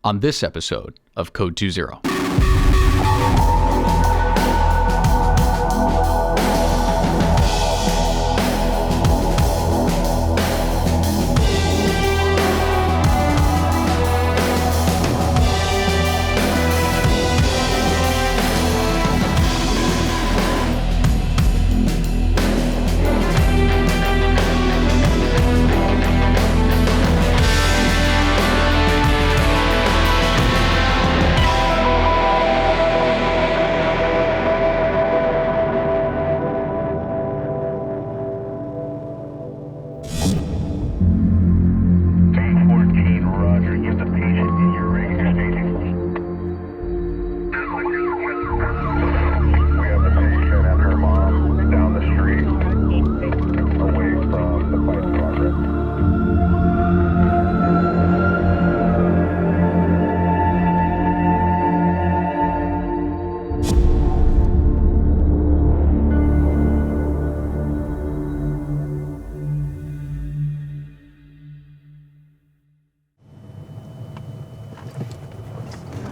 on this episode of Code 2.0.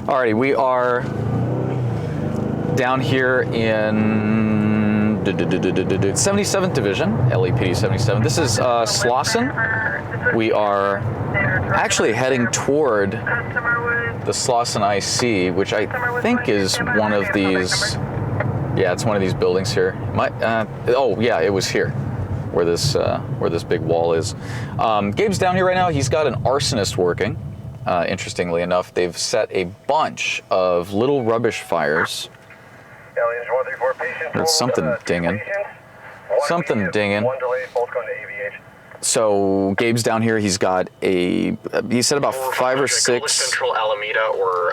Alrighty, we are down here in 77th Division, LAPD 77. This is Slauson. We are actually heading toward the Slauson IC, which I think is one of these. Yeah, it's one of these buildings here. Oh yeah, it was here, where this big wall is. Gabe's down here right now. He's got an arsonist working. Interestingly enough, they've set a bunch of little rubbish fires. There's something dinging. Something dinging. So Gabe's down here. He's got he said about 5 or 6. Central Alameda or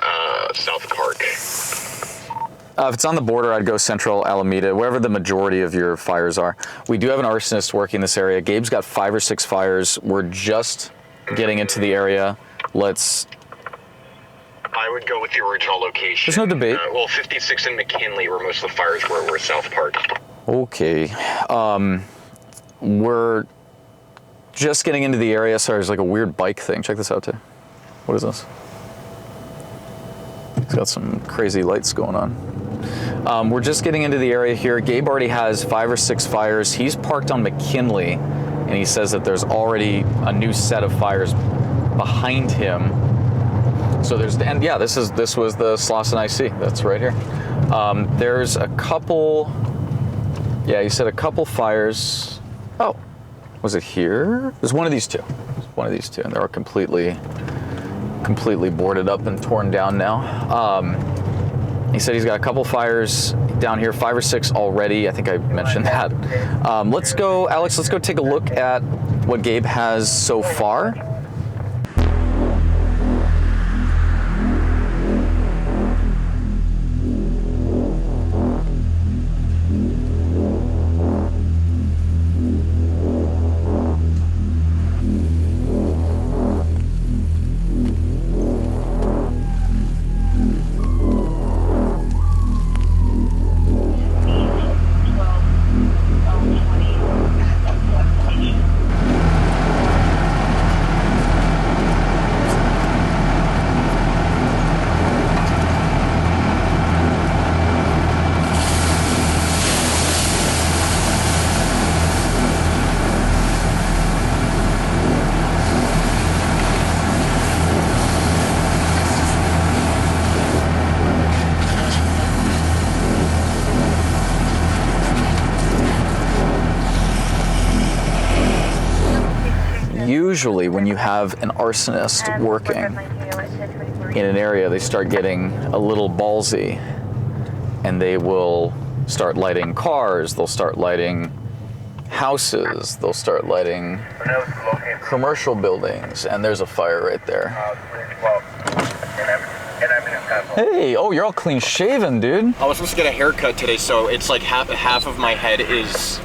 South Park. If it's on the border, I'd go Central Alameda, wherever the majority of your fires are. We do have an arsonist working this area. Gabe's got 5 or 6 fires. We're just getting into the area. I would go with the original location. There's no debate. 56 and McKinley, where most of the fires were South Park. Okay. We're just getting into the area. Sorry, there's like a weird bike thing. Check this out, too. What is this? It's got some crazy lights going on. We're just getting into the area here. Gabe already has 5 or 6 fires. He's parked on McKinley, and he says that there's already a new set of fires behind him. So this was the Slauson IC. That's right here. There's a couple. Yeah, you said a couple fires. Oh, was it here? There's one of these two. And they're completely boarded up and torn down now. He said he's got a couple fires down here, 5 or 6 already. I think I mentioned that. Let's go, Alex. Let's go take a look at what Gabe has so far. Usually when you have an arsonist working in an area, they start getting a little ballsy and they will start lighting cars, they'll start lighting houses, they'll start lighting commercial buildings, and there's a fire right there. Hey, oh, you're all clean shaven, dude. I was supposed to get a haircut today, so it's like half of my head is...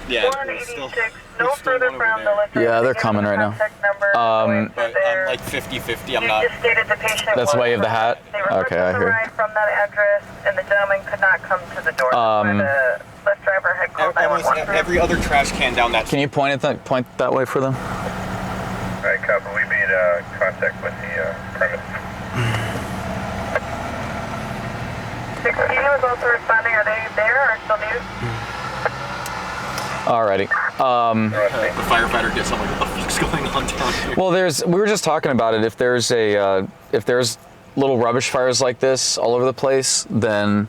Yeah, still... No further from the yeah, they're coming right now. But I'm like 50-50. I'm not. That's why you have the hat? Okay, I hear. From that address, and the gentleman could not come to the door. The bus driver had called 911. Every other trash can down that. Can you point that way for them? Alright, copy. We made contact with the premise. 16 was also responding. Are they there or still news? Alrighty. The firefighter gets on like, what the fuck's going on down here? Well, we were just talking about it. If there's little rubbish fires like this all over the place, then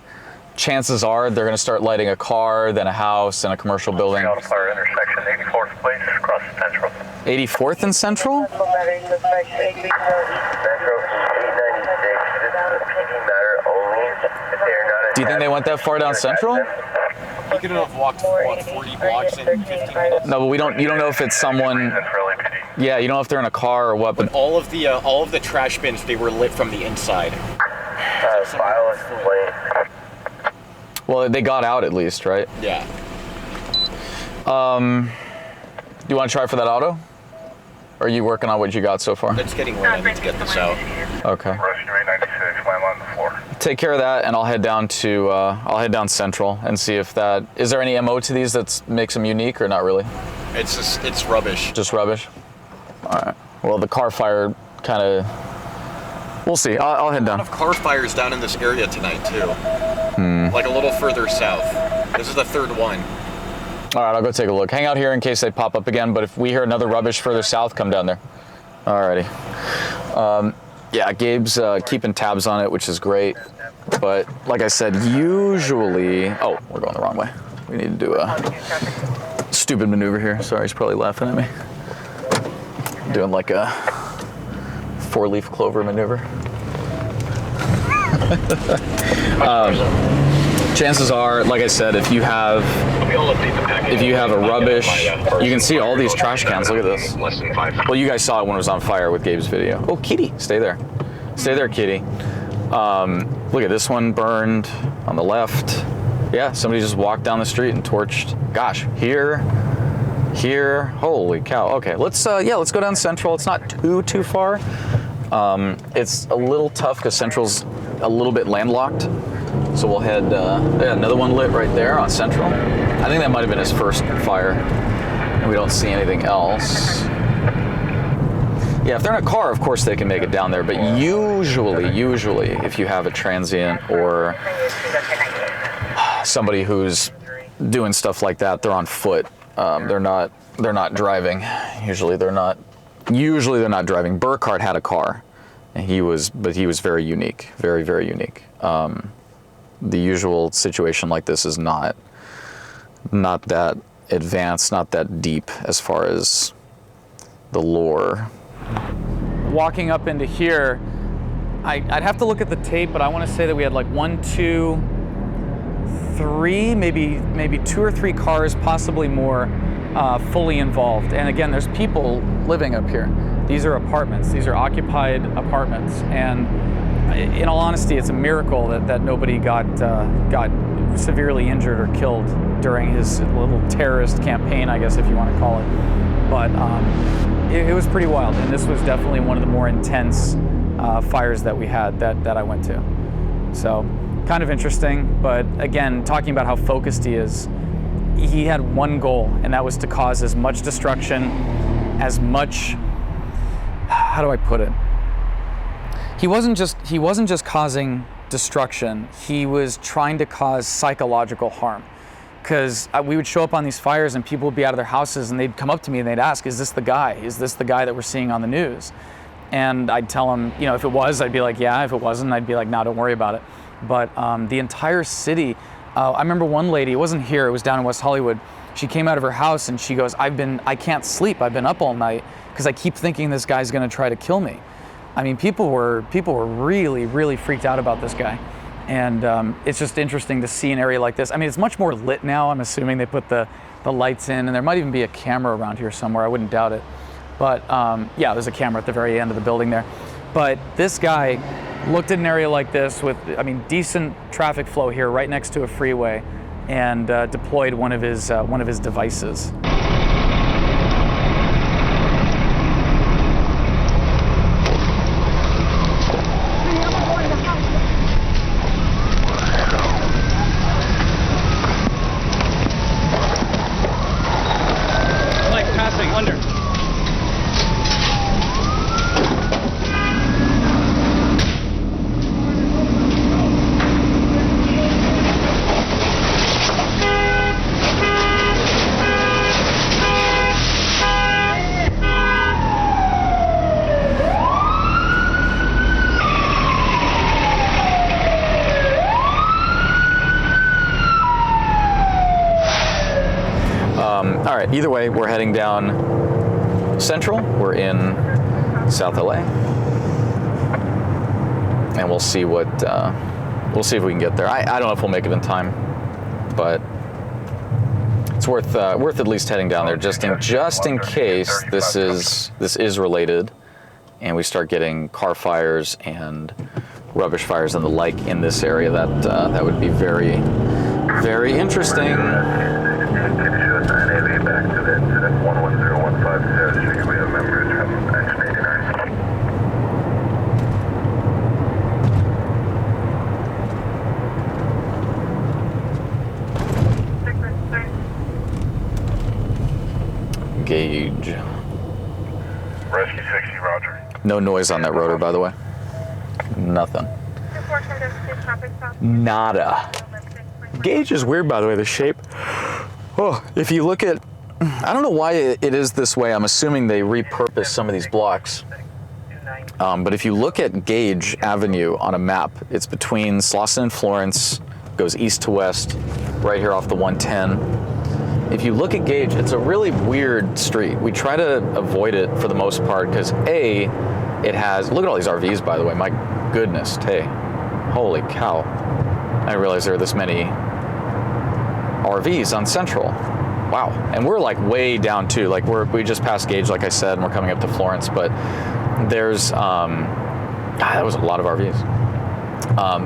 chances are they're going to start lighting a car, then a house, and a commercial building. Fire intersection, 84th place, across Central. 84th and Central? Central, 896. This is a PD matter only. If they are not. Do you think they went that far down Central? He could have walked, what, 40 blocks in 15 minutes? No, but you don't know if it's someone. Yeah, you don't know if they're in a car or what. But All of the trash bins, they were lit from the inside. File a complaint. well, they got out at least, right? Yeah. Do you want to try for that auto? Or are you working on what you got so far? It's getting late. I need to get this out. Okay. Rush to 896, I'm on the floor. Take care of that, and I'll head down Central and see if that. Is there any MO to these that makes them unique or not really? It's rubbish. Just rubbish. All right. Well, the car fire kind of. We'll see. I'll head down. A lot of car fires down in this area tonight too. Like a little further south. This is the third one. All right, I'll go take a look. Hang out here in case they pop up again. But if we hear another rubbish further south, come down there. Alrighty. Yeah, Gabe's keeping tabs on it, which is great. But like I said, usually. Oh, we're going the wrong way. We need to do a stupid maneuver here. Sorry, he's probably laughing at me. Doing like a 4-leaf clover maneuver. Chances are, like I said, if you have a rubbish, you can see all these trash cans. Look at this. Well, you guys saw it when it was on fire with Gabe's video. Oh, Kitty, stay there. Stay there, Kitty. Look at this one burned on the left. Yeah, somebody just walked down the street and torched. Gosh, here. Holy cow. Okay, let's go down Central. It's not too far. It's a little tough because Central's a little bit landlocked. So we'll head, another one lit right there on Central. I think that might have been his first fire. And we don't see anything else. Yeah, if they're in a car, of course they can make it down there. But usually, if you have a transient or somebody who's doing stuff like that, they're on foot. They're not driving. Usually they're not driving. Burkhardt had a car, and he was very unique, very, very unique. The usual situation like this is not that advanced, not that deep as far as the lore. Walking up into here, I'd have to look at the tape, but I want to say that we had like 1, 2, 3, maybe 2 or 3 cars, possibly more, fully involved. And again, there's people living up here. These are apartments. These are occupied apartments. And in all honesty, it's a miracle that nobody got severely injured or killed during his little terrorist campaign, I guess, if you want to call it. But it was pretty wild, and this was definitely one of the more intense fires that we had that I went to. So kind of interesting, but again, talking about how focused he is, he had one goal, and that was to cause as much destruction, as much, how do I put it? He wasn't just causing destruction. He was trying to cause psychological harm. Because we would show up on these fires and people would be out of their houses and they'd come up to me and they'd ask, is this the guy? Is this the guy that we're seeing on the news? And I'd tell them, if it was, I'd be like, yeah. If it wasn't, I'd be like, no, don't worry about it. But the entire city, I remember one lady, it wasn't here, it was down in West Hollywood. She came out of her house and she goes, I can't sleep. I've been up all night because I keep thinking this guy's gonna try to kill me. I mean, people were really, really freaked out about this guy. And it's just interesting to see an area like this. I mean, it's much more lit now. I'm assuming they put the lights in, and there might even be a camera around here somewhere. I wouldn't doubt it. But yeah, there's a camera at the very end of the building there. But this guy looked at an area like this with, decent traffic flow here, right next to a freeway, and deployed one of his devices. All right, either way, we're heading down Central. We're in South LA. And we'll see what, we'll see if we can get there. I don't know if we'll make it in time, but it's worth at least heading down there just in case this is related, and we start getting car fires and rubbish fires and the like in this area. That would be very, very interesting. Back to the incident 110150. We have members from Action 89. Gauge. Rescue 60, roger. No noise on that rotor, by the way. Nothing. Nada. Gauge is weird, by the way, the shape. Oh, if you look at, I don't know why it is this way. I'm assuming they repurposed some of these blocks. But if you look at Gage Avenue on a map, it's between Slauson and Florence, goes east to west, right here off the 110. If you look at Gage, it's a really weird street. We try to avoid it for the most part because A, it has, look at all these RVs, by the way, my goodness, hey, holy cow. I didn't realize there were this many RVs on Central. Wow, and we're like way down too. Like we just passed Gage, like I said, and we're coming up to Florence, but there's, that was a lot of RVs.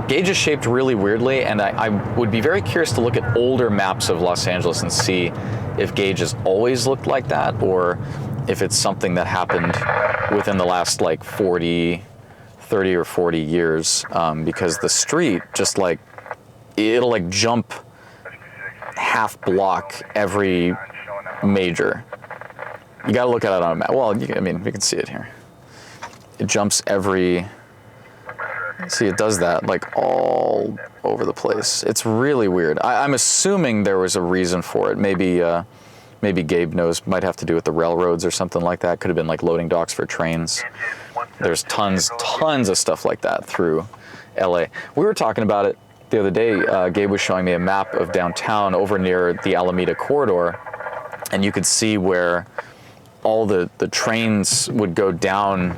Gage is shaped really weirdly, and I would be very curious to look at older maps of Los Angeles and see if Gage has always looked like that, or if it's something that happened within the last like 30 or 40 years, because the street just like, it'll like jump half block every major. You gotta look at it on a map. Well, I mean, we can see it here. It jumps every, see, it does that like all over the place. It's really weird. I'm assuming there was a reason for it. Maybe Gabe knows, might have to do with the railroads or something like that. Could have been like loading docks for trains. There's tons of stuff like that through LA. We were talking about it the other day. Gabe was showing me a map of downtown over near the Alameda corridor, and you could see where all the trains would go down,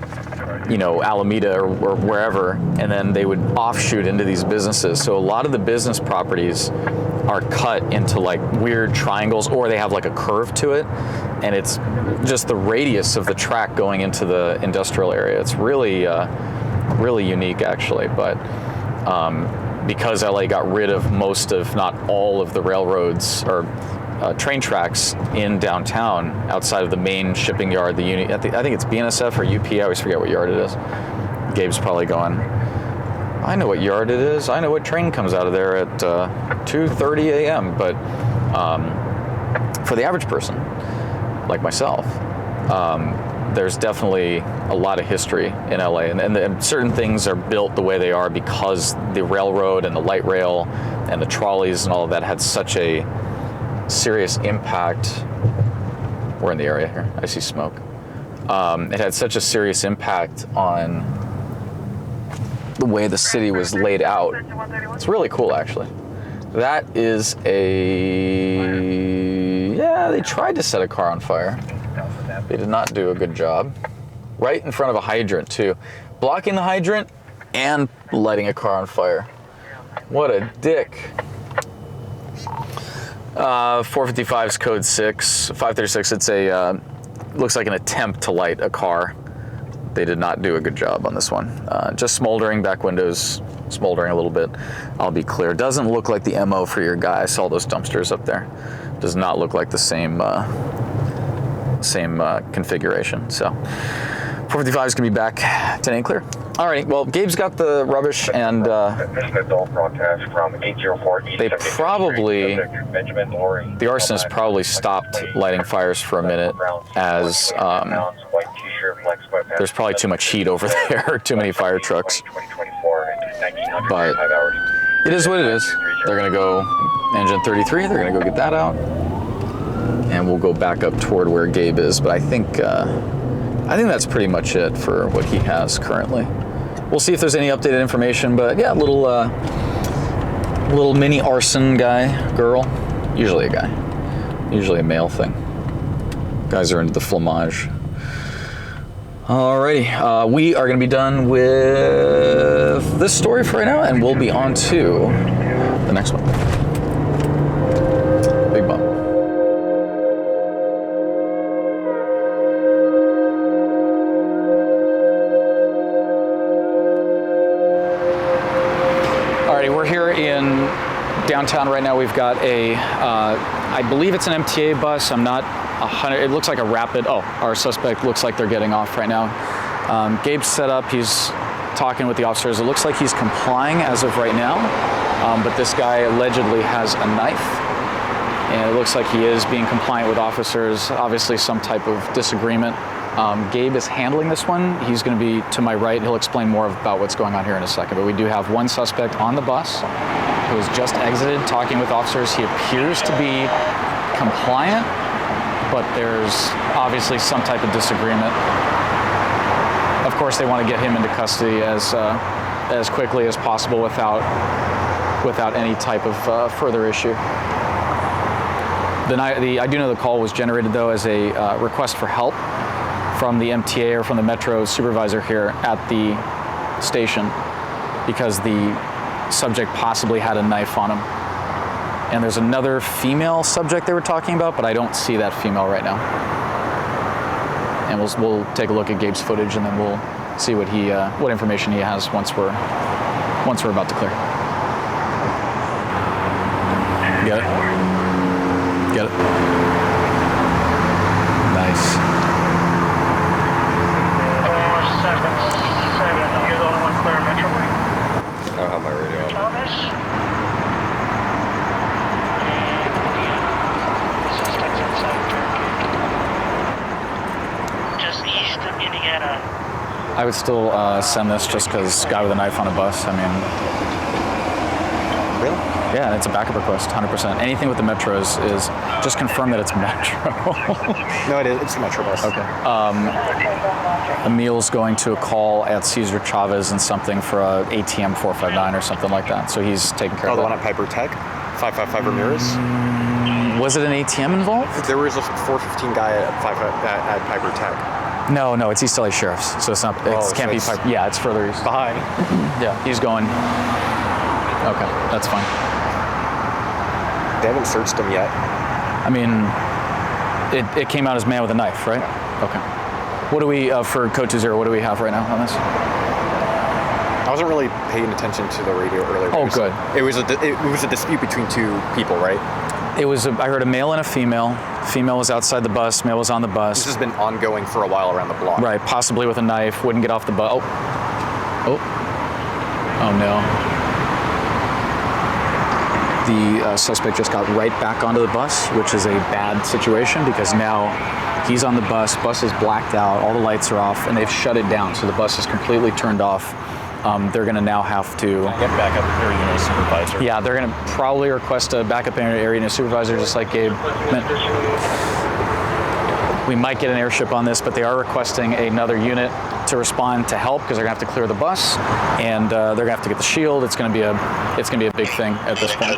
you know, Alameda or wherever, and then they would offshoot into these businesses. So a lot of the business properties are cut into like weird triangles, or they have like a curve to it, and it's just the radius of the track going into the industrial area. It's really, really unique actually, but because LA got rid of most, if not all, of the railroads or train tracks in downtown outside of the main shipping yard, the unit, I think it's BNSF or UP, I always forget what yard it is. Gabe's probably going, I know what yard it is, I know what train comes out of there at 2:30 a.m., but for the average person, like myself, there's definitely a lot of history in LA, and certain things are built the way they are because the railroad and the light rail and the trolleys and all of that had such a serious impact. We're in the area here, I see smoke. It had such a serious impact on the way the city was laid out. It's really cool actually. That is yeah, they tried to set a car on fire. They did not do a good job. Right in front of a hydrant too. Blocking the hydrant and lighting a car on fire. What a dick. 455's code 6. 536, it's a, looks like an attempt to light a car. They did not do a good job on this one. Just smoldering, back windows smoldering a little bit. I'll be clear. Doesn't look like the MO for your guy. I saw those dumpsters up there. Does not look like the same configuration. So 455 is gonna be back 10 8 clear. Alrighty, well, Gabe's got the rubbish, and they probably, the arsonist probably stopped lighting fires for a minute, as there's probably too much heat over there, too many fire trucks. But it is what it is. They're gonna go engine 33, they're gonna go get that out, and we'll go back up toward where Gabe is. But I think that's pretty much it for what he has currently. We'll see if there's any updated information, but yeah, little mini arson guy, girl, usually a guy, Usually a male thing. Guys are into the flamage. Alrighty, we are going to be done with this story for right now, and we'll be on to the next one. Big bump. Alrighty, we're here in downtown right now. We've got a, I believe it's an MTA bus. I'm not 100. It looks like a rapid. Oh, our suspect looks like they're getting off right now. Gabe's set up. He's talking with the officers. It looks like he's complying as of right now, but this guy allegedly has a knife, and it looks like he is being compliant with officers. Obviously, some type of disagreement. Gabe is handling this one. He's going to be to my right. He'll explain more about what's going on here in a second. But we do have one suspect on the bus who has just exited, talking with officers. He appears to be compliant, but there's obviously some type of disagreement. Of course, they want to get him into custody as quickly as possible without any type of further issue. I do know the call was generated though as a request for help from the MTA or from the Metro supervisor here at the station, because the subject possibly had a knife on him. And there's another female subject they were talking about, but I don't see that female right now. And we'll take a look at Gabe's footage, and then we'll see what information he has once we're about to clear. Get it? Get it? Nice. 477, you're the only one clear Metro. I don't have my radio on. Thomas? Suspects inside Turkey. Just east of Indiana. I would still send this just because guy with a knife on a bus. I mean, Really? yeah, it's a backup request, 100%. Anything with the Metros is just confirm that it's Metro. No, it is. It's the Metro bus. Okay. Emil's going to a call at Cesar Chavez and something for a ATM 459 or something like that. So he's taking care Oh, of the that. one at Piper Tech? 555 Ramirez? Was it an ATM involved? There was a 415 guy at Piper Tech. No, it's East LA Sheriff's. So it's not. It Oh, can't so be. it's- Yeah, it's further east. Behind. Yeah, he's going. Okay, that's fine. They haven't searched him yet. I mean, it came out as man with a knife, right? Okay. What do we for code 20? What do we have right now on this? I wasn't really paying attention to the radio earlier. Oh, good. It was a dispute between two people, right? It was. I heard a male and a female. Female was outside the bus. Male was on the This bus. has been ongoing for a while around the block. Right, possibly with a knife. Wouldn't get off the bus. Oh no. The suspect just got right back onto the bus, which is a bad situation because now he's on the bus. Bus is blacked out. All the lights are off, and they've shut it down. So the bus is completely turned off. They're going to now have to Get backup area unit supervisor. Yeah, they're going to probably request a backup area unit supervisor, just like Gabe meant. We might get an airship on this, but they are requesting another unit to respond to help because they're going to have to clear the bus, and they're going to have to get the shield. It's going to be a big thing at this point.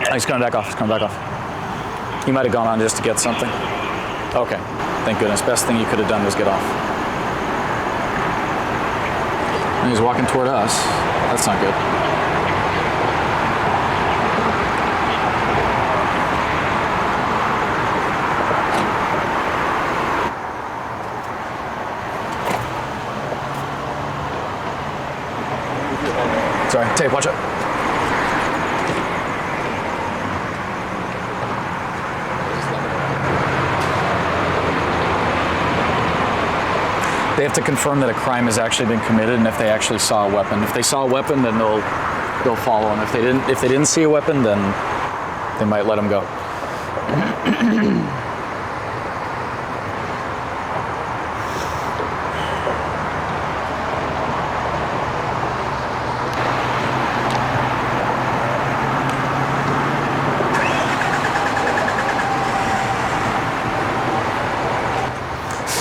Oh, he's coming back off. He's coming back off. He might have gone on just to get something. Okay, thank goodness. Best thing you could have done was get off. And he's walking toward us. That's not good. Sorry, tape, watch it. They have to confirm that a crime has actually been committed, and if they actually saw a weapon. If they saw a weapon, then they'll follow him. If they didn't see a weapon, then they might let him go.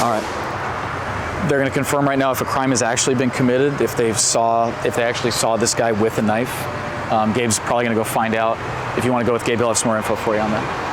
All right. They're going to confirm right now if a crime has actually been committed, if they actually saw this guy with a knife. Gabe's probably going to go find out if you want to go with Gabe, he'll have some more info for you on that.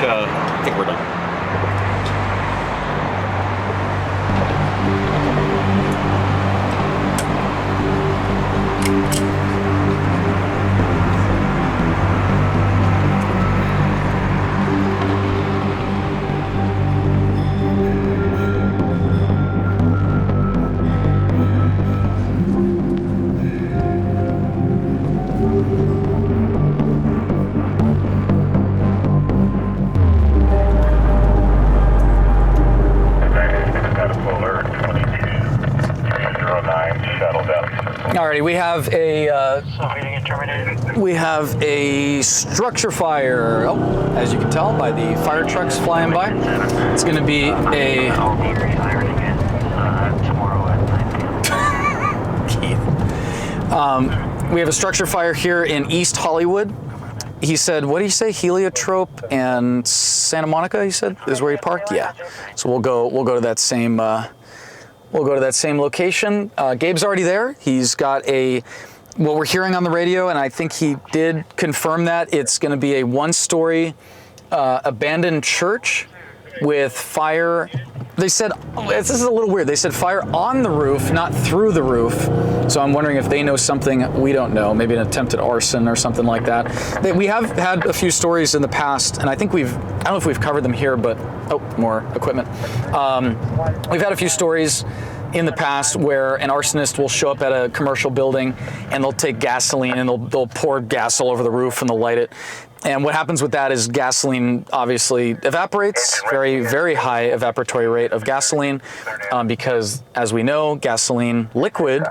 I think we're done. Alrighty, we have a structure fire. Oh, as you can tell by the fire trucks flying by, it's going to be a. I'll be rehiring again tomorrow at 9 p.m. We have a structure fire here in East Hollywood. He said, what did he say? Heliotrope and Santa Monica, he said, is where he parked? Yeah. So we'll go to that same location. Gabe's already there. He's got what we're hearing on the radio, and I think he did confirm that it's going to be a one-story abandoned church with fire. They said, this is a little weird. They said fire on the roof, not through the roof. So I'm wondering if they know something we don't know, maybe an attempted arson or something like that. We have had a few stories in the past, and I think I don't know if we've covered them here, but, more equipment. We've had a few stories in the past where an arsonist will show up at a commercial building and they'll take gasoline and they'll pour gas all over the roof and they'll light it. And what happens with that is gasoline obviously evaporates, very, very high evaporatory rate of gasoline, because as we know, gasoline liquid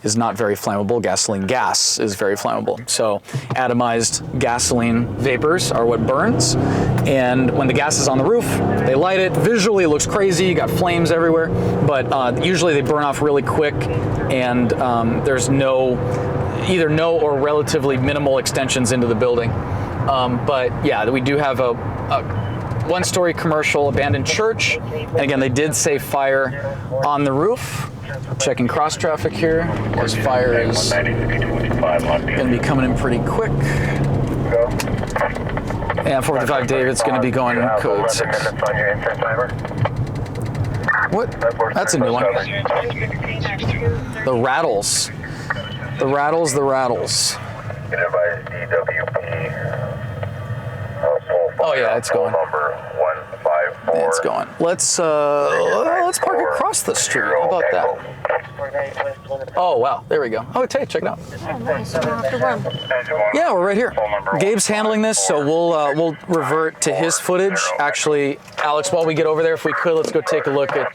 is not very flammable. Gasoline gas is very flammable. So atomized gasoline vapors are what burns. And when the gas is on the roof, they light it. Visually, it looks crazy. You got flames everywhere, but usually they burn off really quick, and there's either no or relatively minimal extensions into the building. But yeah, we do have a one-story commercial abandoned church. And again, they did say fire on the roof. Checking cross traffic here, as fire is going to be coming in pretty quick. And 455 David's going to be going code 6. What? That's a new one. The rattles. The rattles. Oh yeah, it's going. It's going. Let's park across the street. How about that? Oh wow, there we go. Oh, hey, check it out. Oh, nice. We don't have to run. Yeah, we're right here. Gabe's handling this, so we'll revert to his footage. Actually, Alex, while we get over there, if we could, let's go take a look at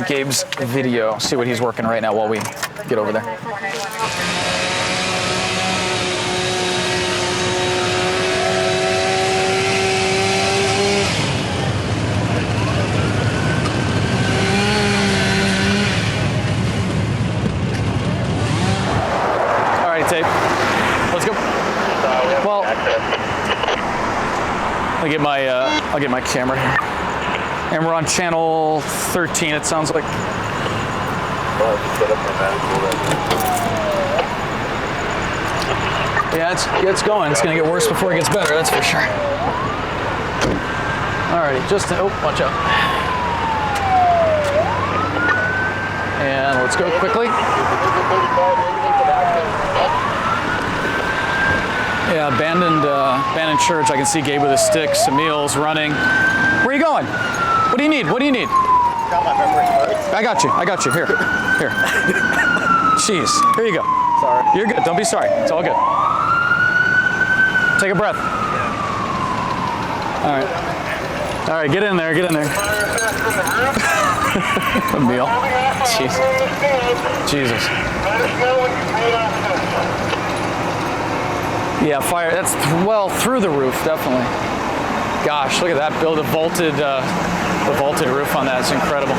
Gabe's video. See what he's working right now while we get over there. Tape. Let's go. Well, I'll get my camera here. And we're on channel 13, it sounds like. Yeah, it's going. It's going to get worse before it gets better, that's for sure. Alrighty, watch out. And let's go quickly. Yeah, abandoned church. I can see Gabe with his sticks. Emil's running. Where are you going? What do you need? I got you. Here. Jeez. Here you go. Sorry. You're good. Don't be sorry. It's all good. Take a breath. All right. Get in there. Emil. Jeez. Jesus. Yeah, fire. That's well through the roof, definitely. Gosh, look at that build. The vaulted roof on that. It's incredible.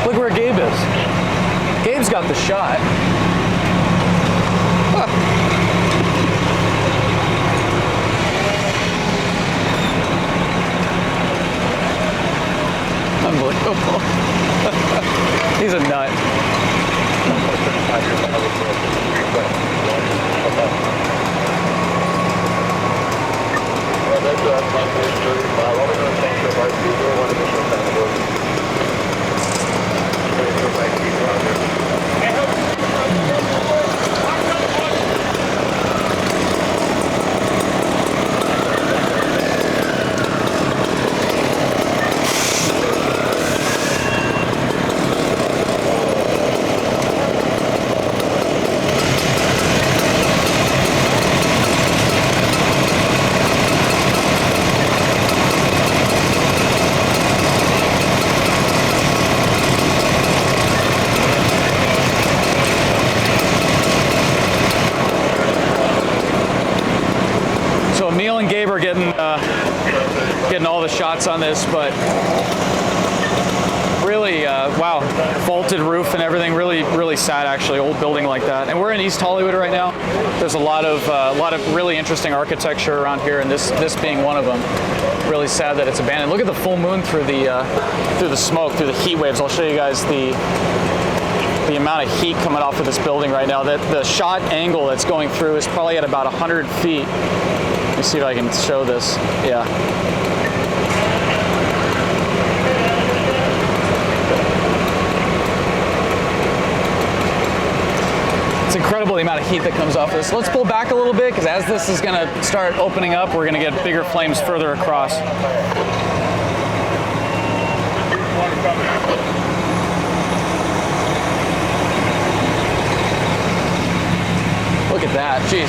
Look where Gabe is. Gabe's got the shot. Huh. Unbelievable. He's a nut. Emil and Gabe are getting all the shots on this, but really, wow, vaulted roof and everything. Really sad, actually. Old building like that. And we're in East Hollywood right now. There's a lot of really interesting architecture around here, and this being one of them. Really sad that it's abandoned. Look at the full moon through the smoke, through the heat waves. I'll show you guys the amount of heat coming off of this building right now. That the shot angle that's going through is probably at about 100 feet. Let me see if I can show this. Yeah. It's incredible the amount of heat that comes off this. Let's pull back a little bit, because as this is going to start opening up, we're going to get bigger flames further across. Look at that, jeez.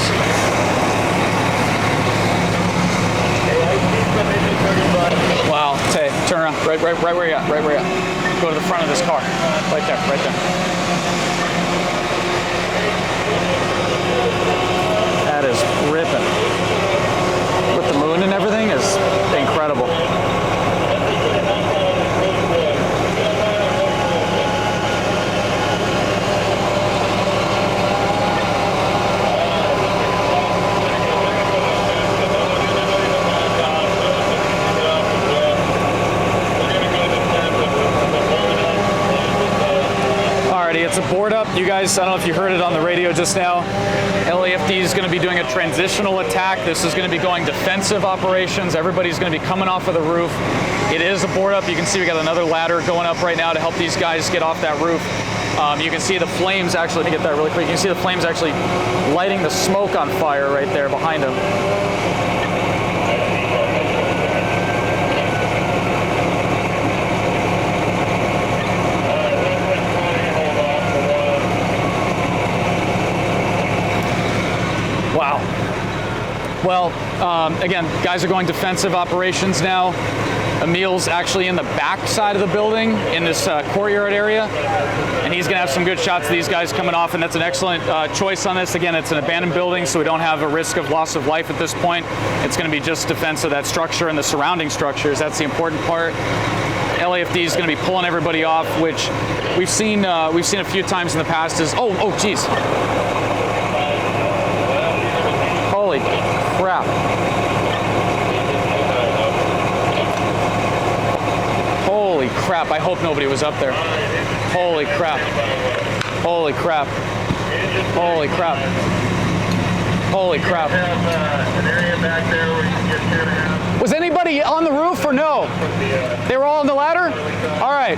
Wow, Tay, turn around, right where you at, right where you at. Go to the front of this car, right there, right there. That is ripping. With the moon and everything is incredible. It's a board up. You guys, I don't know if you heard it on the radio just now. LAFD is going to be doing a transitional attack. This is going to be going defensive operations. Everybody's going to be coming off of the roof. It is a board up. You can see we got another ladder going up right now to help these guys get off that roof. You can see the flames actually, let me get that really quick. You can see the flames actually lighting the smoke on fire right there behind them. Wow. Well, again, guys are going defensive operations now. Emil's actually in the back side of the building in this courtyard area, and he's going to have some good shots of these guys coming off, and that's an excellent choice on this. Again, it's an abandoned building, so we don't have a risk of loss of life at this point. It's going to be just defense of that structure and the surrounding structures. That's the important part. LAFD is going to be pulling everybody off, which we've seen a few times in the past. Oh, geez. Holy crap. Holy crap. I hope nobody was up there. Holy crap. Holy crap. Holy crap. Holy crap. An area back there where you can get 2.5. Was anybody on the roof or no? They were all on the ladder? All right.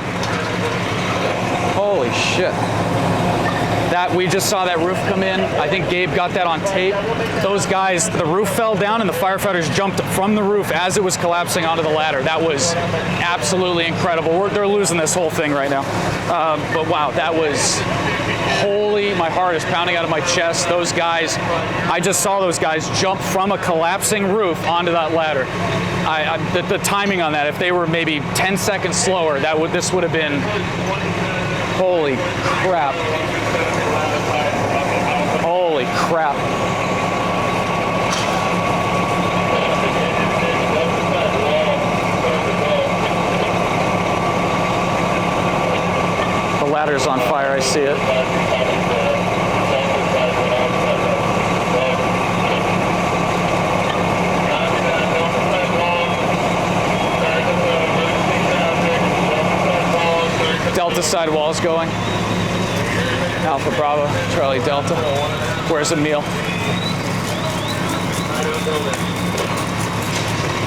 Holy shit. That, we just saw that roof come in. I think Gabe got that on tape. Those guys, the roof fell down and the firefighters jumped from the roof as it was collapsing onto the ladder. That was absolutely incredible. They're losing this whole thing right now. But wow, that was holy. My heart is pounding out of my chest. Those guys, I just saw those guys jump from a collapsing roof onto that ladder. The timing on that, if they were maybe 10 seconds slower, this would have been, holy crap. Holy crap. The ladder's on fire, I see it. Delta side wall's going. Alpha Bravo, Charlie Delta. Where's Emil?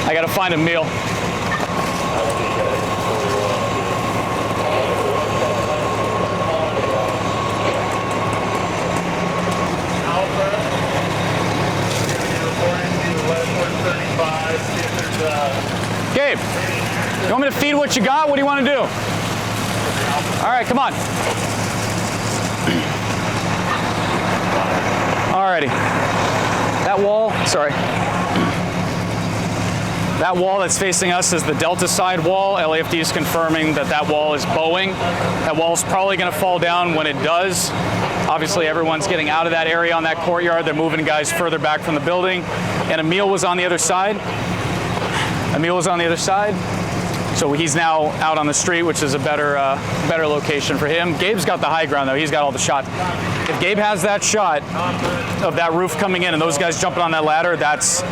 I gotta find Emil. Gabe, you want me to feed what you got? What do you want to do? All right, come on. Alrighty. That wall, sorry. That wall that's facing us is the Delta side wall. LAFD is confirming that that wall is bowing. That wall is probably going to fall down when it does. Obviously, everyone's getting out of that area on that courtyard. They're moving guys further back from the building. And Emil was on the other side. Emil was on the other side. So he's now out on the street, which is a better location for him. Gabe's got the high ground, though. He's got all the shots. If Gabe has that shot of that roof coming in and those guys jumping on that ladder, that's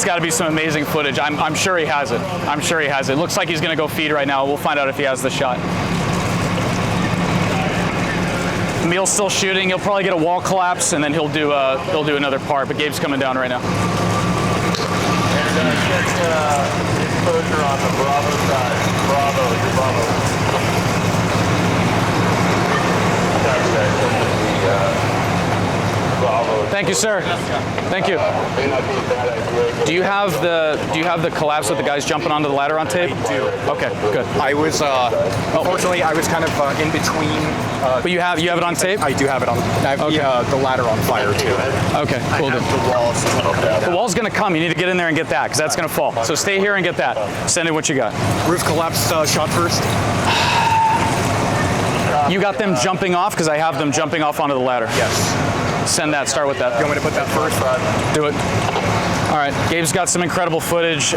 got to be some amazing footage. I'm sure he has it. I'm sure he has it. Looks like he's going to go feed right now. We'll find out if he has the shot. Emil's still shooting. He'll probably get a wall collapse, and then he'll do another part. But Gabe's coming down right now. Check exposure on the Bravo side. Bravo. Thank you, sir. Thank you. Do you have the collapse with the guys jumping onto the ladder on tape? I do. Okay, good. I was unfortunately I was kind of in between. But you have it on tape? I do have it on. I have the ladder on fire too. Okay, cool. The wall's gonna come. You need to get in there and get that because that's gonna fall. So stay here and get that. Send in what you got. Roof collapse shot first. You got them jumping off because I have them jumping off onto the ladder. Yes. Send that. Start with that. You want me to put that first? Do it. All right. Gabe's got some incredible footage.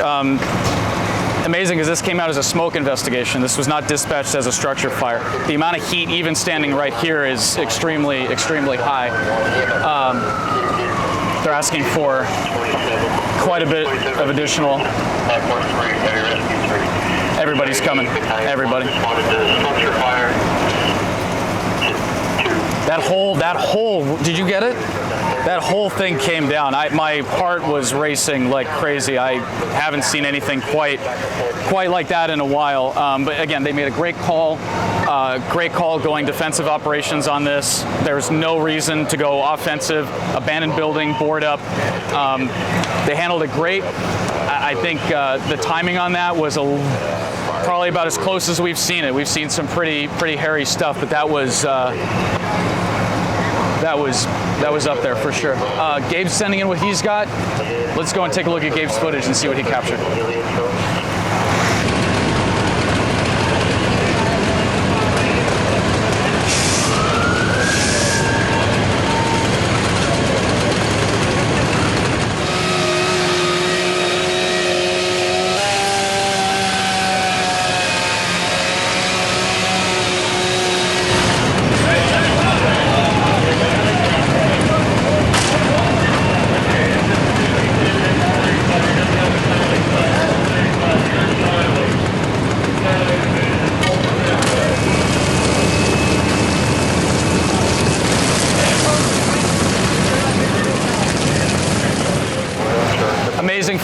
Amazing because this came out as a smoke investigation. This was not dispatched as a structure fire. The amount of heat even standing right here is extremely, extremely high. They're asking for quite a bit of additional. Everybody's coming. Everybody. That whole, did you get it? That whole thing came down. My heart was racing like crazy. I haven't seen anything quite like that in a while. But again, they made a great call going defensive operations on this. There's no reason to go offensive, abandoned building, board up. They handled it great. I think the timing on that was probably about as close as we've seen it. We've seen some pretty hairy stuff, but that was up there for sure. Gabe's sending in what he's got. Let's go and take a look at Gabe's footage and see what he captured.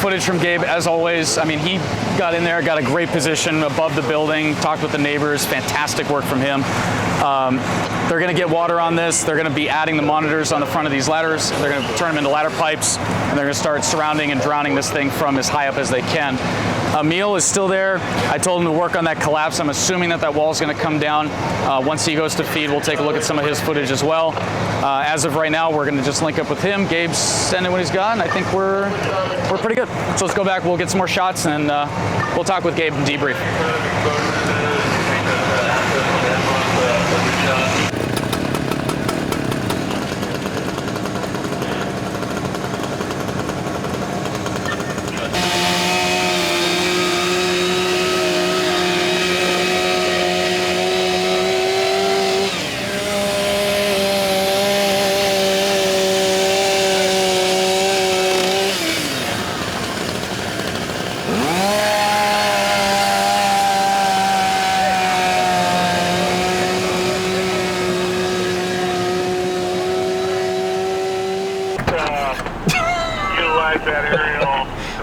footage from Gabe, as always. I mean, he got in there, got a great position above the building, talked with the neighbors, fantastic work from him. They're gonna get water on this. They're gonna be adding the monitors on the front of these ladders. They're gonna turn them into ladder pipes, and they're gonna start surrounding and drowning this thing from as high up as they can. Emil is still there. I told him to work on that collapse. I'm assuming that that wall is gonna come down. Once he goes to feed, we'll take a look at some of his footage as well. As of right now, we're gonna just link up with him. Gabe's sending what he's got, and I think we're pretty good. So let's go back, we'll get some more shots, and we'll talk with Gabe and debrief.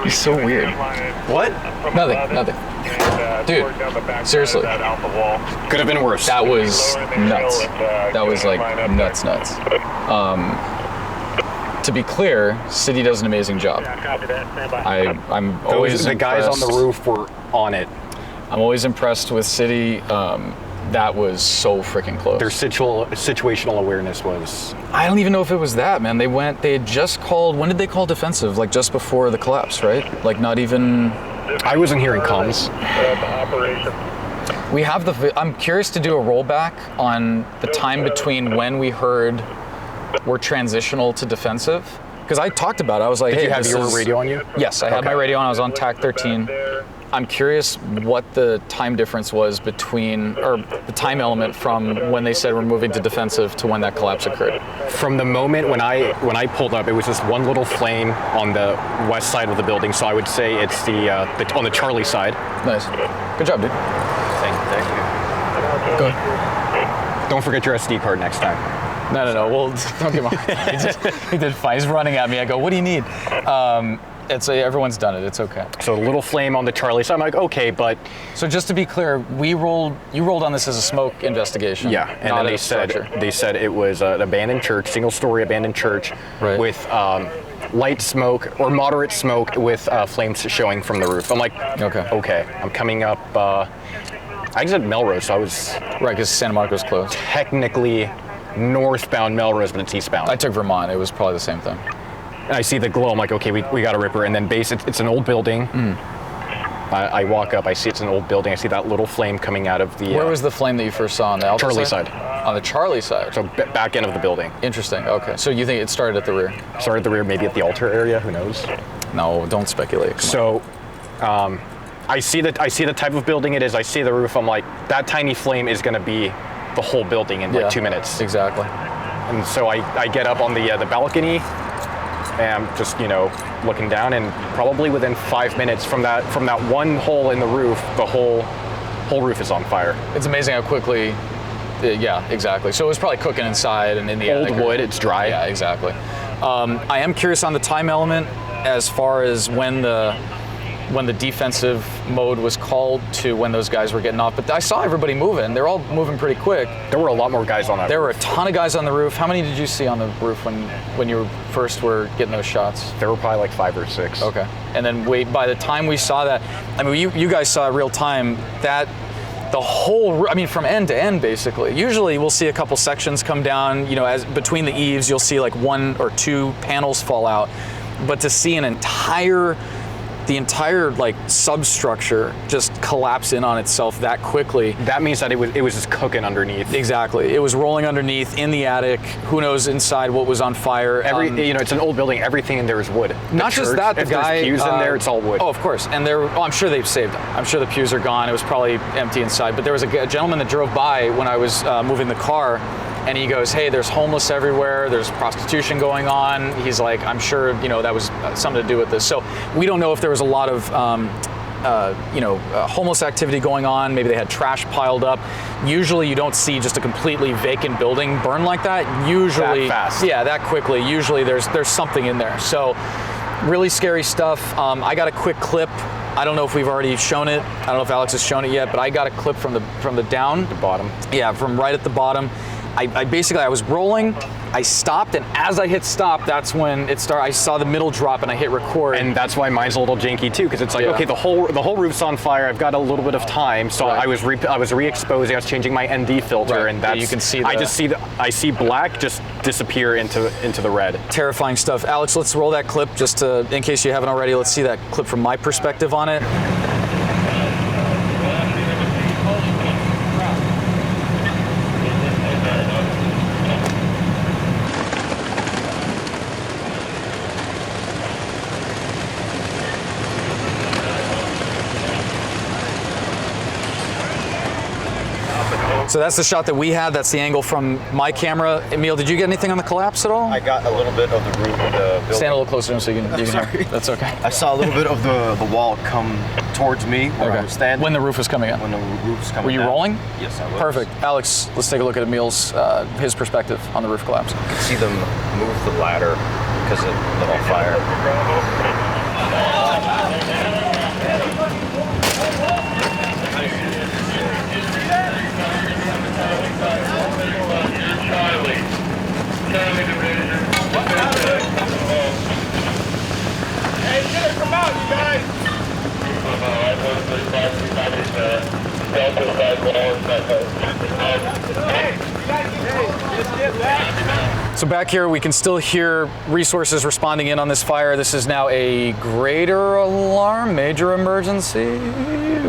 He's so weird. What? Nothing. Dude, seriously. Could have been worse. That was nuts. That was like nuts. To be clear, City does an amazing job. I'm always the guys on the roof were on it. I'm always impressed with City. That was so freaking close. Their situational awareness was... I don't even know if it was that, man. They had just called, when did they call defensive? Like just before the collapse, right? Like not even... I wasn't hearing comms. We have I'm curious to do a rollback on the time between when we heard we're transitional to defensive. Because I talked about it. I was like, Did hey, you have your radio on you? Yes, I had my radio on. I was on TAC 13. I'm curious what the time difference was between, or the time element from when they said we're moving to defensive to when that collapse occurred. From the moment when I pulled up, it was just one little flame on the west side of the building. So I would say it's the on the Charlie side. Nice. Good job, dude. Thank you. Go ahead. Don't forget your SD card next time. No. Well, don't get me wrong. He did fine. He's running at me. I go, what do you need? Everyone's done it. It's okay. So a little flame on the Charlie side. I'm like, okay, but... So just to be clear, you rolled on this as a smoke investigation. Yeah, and then they said it was an abandoned church, single-story abandoned church, right, with light smoke or moderate smoke with flames showing from the roof. I'm like, okay. I'm coming up. I exited Melrose, so I was... Right, because Santa Monica's closed. Technically northbound Melrose, but it's eastbound. I took Vermont. It was probably the same thing. And I see the glow. I'm like, okay, we got a ripper. And then base, it's an old building. I walk up. I see it's an old building. I see that little flame coming out of the... Where was the flame that you first saw on the Alpha Charlie side? On the Charlie side. So back end of the building. Interesting. Okay. So you think it started at the rear? Started at the rear, maybe at the altar area. Who knows? No, don't speculate. So, I see the type of building it is. I see the roof. I'm like, that tiny flame is going to be the whole building in like 2 minutes. Exactly. And so I get up on the balcony. And I'm just, looking down, and probably within 5 minutes from that one hole in the roof, the whole roof is on fire. It's amazing how quickly, yeah, exactly. So it was probably cooking inside and in the old wood, it's dry. Yeah, exactly. I am curious on the time element as far as when the defensive mode was called to when those guys were getting off. But I saw everybody moving. They're all moving pretty quick. There were a lot more guys on that There roof. were a ton of guys on the roof. How many did you see on the roof when you first were getting those shots? There were probably like 5 or 6. Okay. And then by the time we saw that, I mean, you guys saw it real time, that the whole, from end to end, basically. Usually we'll see a couple sections come down, as between the eaves, you'll see like 1 or 2 panels fall out. But to see the entire like substructure just collapse in on itself that quickly. That means that it was just cooking underneath. Exactly. It was rolling underneath in the attic. Who knows inside what was on fire. It's an old building. Everything in there is wood. Not just that, if there's pews in there, it's all wood. Oh, of course. And I'm sure they've saved them. I'm sure the pews are gone. It was probably empty inside. But there was a gentleman that drove by when I was moving the car, and he goes, hey, there's homeless everywhere. There's prostitution going on. He's like, I'm sure, that was something to do with this. So we don't know if there was a lot of, homeless activity going on. Maybe they had trash piled up. Usually you don't see just a completely vacant building burn like that. Usually, that fast. Yeah, that quickly. Usually there's something in there. So really scary stuff. I got a quick clip. I don't know if we've already shown it. I don't know if Alex has shown it yet, but I got a clip from the down. The bottom. Yeah, from right at the bottom. I basically, I was rolling, I stopped, and as I hit stop, that's when it started. I saw the middle drop and I hit record. And that's why mine's a little janky too, because it's like, okay, the whole roof's on fire. I've got a little bit of time, so Right. I was re-exposing. I was changing my ND filter, Right. and that's You can see I see black just disappear into the red. Terrifying stuff. Alex, let's roll that clip just to, in case you haven't already, let's see that clip from my perspective on it. So that's the shot that we had. That's the angle from my camera. Emil, did you get anything on the collapse at all? I got a little bit of the roof of the building. Stand a little closer to him so you can hear. That's okay. I saw a little bit of the wall come towards me where I was standing. When the roof was coming in. When the roof was coming Were you down. rolling? Yes, I was. Perfect. Alex, let's take a look at Emil's, his perspective on the roof collapse. You can see them move the ladder because it lit on fire. So back here, we can still hear resources responding in on this fire. This is now a greater alarm, major emergency.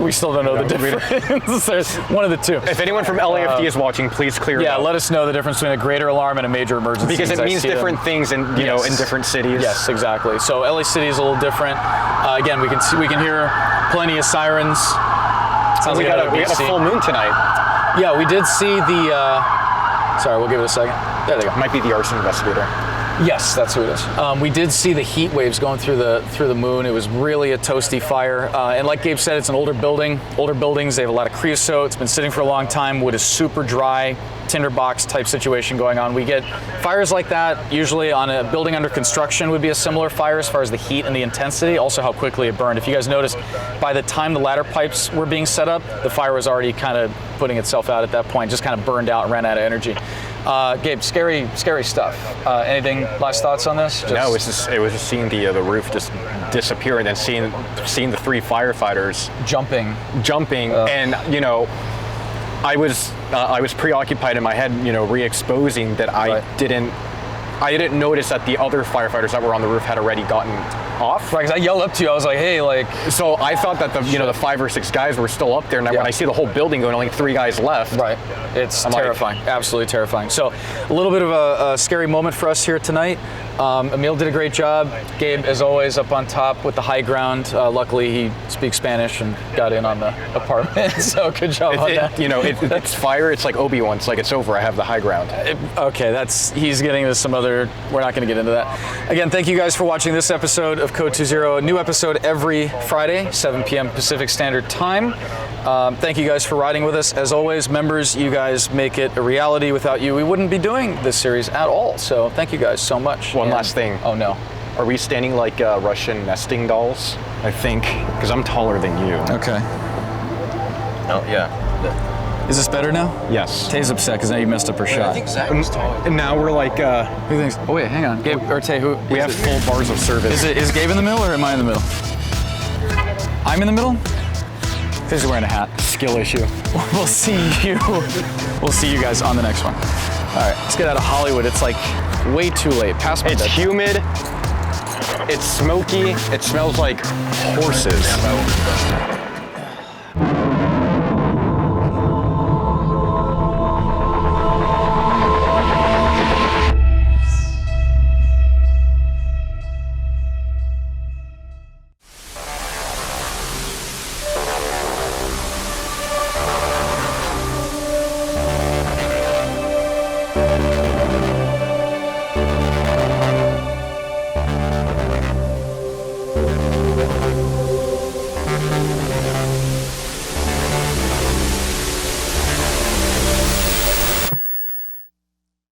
We still don't know the difference. There's one of the two. If anyone from LAFD is watching, please clear it Yeah, out. let us know the difference between a greater alarm and a major emergency. Because it I means see them. different things in you know in different cities. Yes, exactly. So LA City is a little different. Again, we can hear plenty of sirens. Sounds We like got a BC. full moon tonight. Yeah, we did see the. Sorry, we'll give it a second. There they go. Might be the arson investigator. Yes, that's who it is. We did see the heat waves going through the moon. It was really a toasty fire. And like Gabe said, it's an older building. Older buildings, they have a lot of creosote. It's been sitting for a long time. Wood is super dry, tinderbox type situation going on. We get fires like that usually on a building under construction would be a similar fire as far as the heat and the intensity, also how quickly it burned. If you guys noticed, by the time the ladder pipes were being set up, the fire was already kind of putting itself out at that point, just kind of burned out, ran out of energy. Gabe, scary stuff. Anything, last thoughts on this? No, it was just seeing the roof just disappear, and then seeing the three firefighters jumping, and you know, I was preoccupied in my head, you know, re-exposing that I didn't notice that the other firefighters that were on the roof had already gotten off. Right, because I yelled up to you. I was like, "Hey, like!" So I thought that the 5 or 6 guys were still up there, and when I see the whole building going, only 3 guys left. Right, it's I'm terrifying, absolutely terrifying. So a little bit of a scary moment for us here tonight. Emil did a great job. Gabe, as always, up on top with the high ground. Luckily, he speaks Spanish and got in on the apartment. So good job on that. You know, it's fire. It's like Obi-Wan. It's like it's over. I have the high ground. Okay, he's getting into some other. We're not going to get into that. Again, thank you guys for watching this episode of Code 2.0. A new episode every Friday, 7 p.m. Pacific Standard Time. Thank you guys for riding with us. As always, members, you guys make it a reality. Without you, we wouldn't be doing this series at all. So thank you guys so much. One last thing. Oh no. Are we standing like Russian nesting dolls? I think, because I'm taller than you. Okay. Oh, yeah. Is this better now? Yes. Tay's upset because now you messed up her shot. I think Zach was taller. And now we're like, Who thinks? Oh wait, hang on. Gabe or Tay, who? we have full bars of service. Is Gabe in the middle or am I in the middle? I'm in the middle? He's wearing a hat. Skill issue. We'll see you guys on the next one. All right, let's get out of Hollywood. It's like way too late. Past my It's bedtime. humid. It's smoky. It smells like horses.